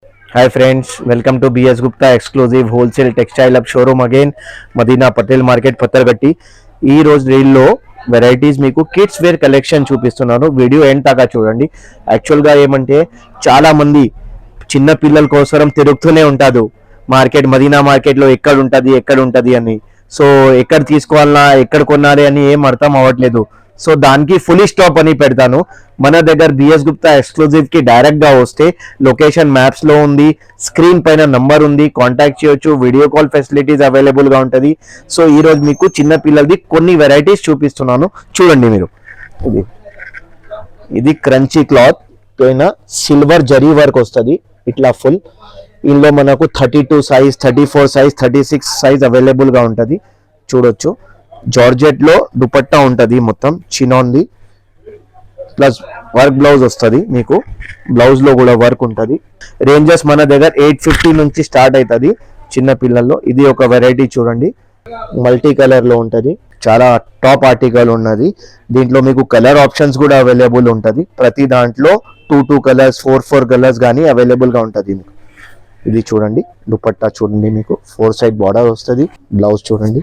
Hi friends, welcome to BS Gupta exclusive wholesale textile up showroom again, Madina Patel Market Pattargatti. ఈ రోజు రీల్లో varieties మీకు kids wear collection చూపిస్తున్నాను. Video end దాకా చూడండి. యాక్చువల్గా ఏమంటే చాలా మంది చిన్న పిల్లల కోసం తిరుగుతూనే ఉంటారు మార్కెట్, మదీనా మార్కెట్లో ఎక్కడ ఉంటది అని. సో ఎక్కడ తీసుకోవాలన్నా ఎక్కడ కొనాలి అని ఏం అర్థం అవ్వట్లేదు. సో దానికి ఫుల్ స్టాప్ అని పెడతాను. మన దగ్గర బిఎస్ గుప్తా ఎక్స్క్లూజివ్ కి డైరెక్ట్ గా వస్తే లొకేషన్ మ్యాప్స్ లో ఉంది, స్క్రీన్ పైన నంబర్ ఉంది, కాంటాక్ట్ చేయొచ్చు, వీడియో కాల్ ఫెసిలిటీస్ అవైలబుల్ గా ఉంటది. సో ఈ రోజు మీకు చిన్న పిల్లలది కొన్ని వెరైటీస్ చూపిస్తున్నాను, చూడండి మీరు. ఇది క్రంచీ క్లాత్ పైన సిల్వర్ జరీ వర్క్ వస్తుంది ఇట్లా ఫుల్. ఇందులో మనకు 32 సైజ్, 34 సైజ్, 36 సైజ్ అవైలబుల్ గా ఉంటది, చూడొచ్చు. జార్జెట్ లో దుపట్టా ఉంటది, మొత్తం చినాన్ది ప్లస్ వర్క్ బ్లౌజ్ వస్తుంది మీకు. బ్లౌజ్ లో కూడా వర్క్ ఉంటది. రేంజెస్ మన దగ్గర 850 నుంచి స్టార్ట్ అవుతుంది చిన్న పిల్లల్లో. ఇది ఒక వెరైటీ చూడండి, మల్టీ కలర్ లో ఉంటది, చాలా టాప్ ఆర్టికల్ ఉన్నది. దీంట్లో మీకు కలర్ ఆప్షన్స్ కూడా అవైలబుల్ ఉంటది. ప్రతి దాంట్లో 2 కలర్స్, 4 కలర్స్ కానీ అవైలబుల్ గా ఉంటది మీకు. ఇది చూడండి, దుపట్టా చూడండి, మీకు 4 సైడ్ బార్డర్ వస్తుంది. బ్లౌజ్ చూడండి,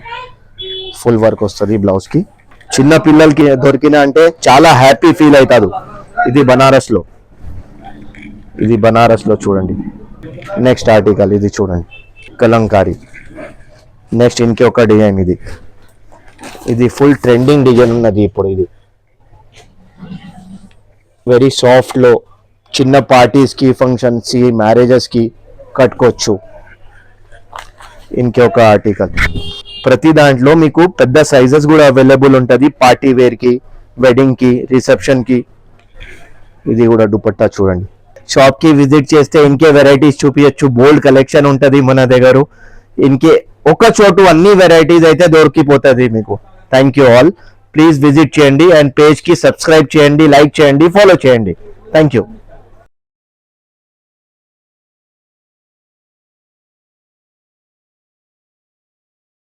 ఫుల్ వర్క్ వస్తుంది బ్లౌజ్ కి. చిన్న పిల్లలకి దొరికిన అంటే చాలా హ్యాపీ ఫీల్ అవుతారు. ఇది బనారస్ లో చూడండి. నెక్స్ట్ ఆర్టికల్ ఇది చూడండి, కలంకారీ. నెక్స్ట్ ఇంకే ఒక డిజైన్, ఇది ఫుల్ ట్రెండింగ్ డిజైన్ ఉన్నది ఇప్పుడు. ఇది వెరీ సాఫ్ట్ లో చిన్న పార్టీస్ కి, ఫంక్షన్స్ కి, మ్యారేజెస్ కి కట్టుకోవచ్చు. ఇంకే ఒక ఆర్టికల్. ప్రతి దాంట్లో మీకు పెద్ద సైజెస్ కూడా అవైలబుల్ ఉంటుంది, పార్టీ వేర్ కి, వెడ్డింగ్ కి, రిసెప్షన్ కి. ఇది కూడా దుపట్టా చూడండి. షాప్ కి విజిట్ చేస్తే ఇంకే వెరైటీస్ చూపించచ్చు, బోల్డ్ కలెక్షన్ ఉంటుంది మన దగ్గర. ఇంకే ఒక చోటు అన్ని వెరైటీస్ అయితే దొరికిపోతుంది మీకు. Thank you all. Please visit చేయండి అండ్ పేజ్ కి సబ్స్క్రైబ్ చేయండి, లైక్ చేయండి, ఫాలో చేయండి. Thank you.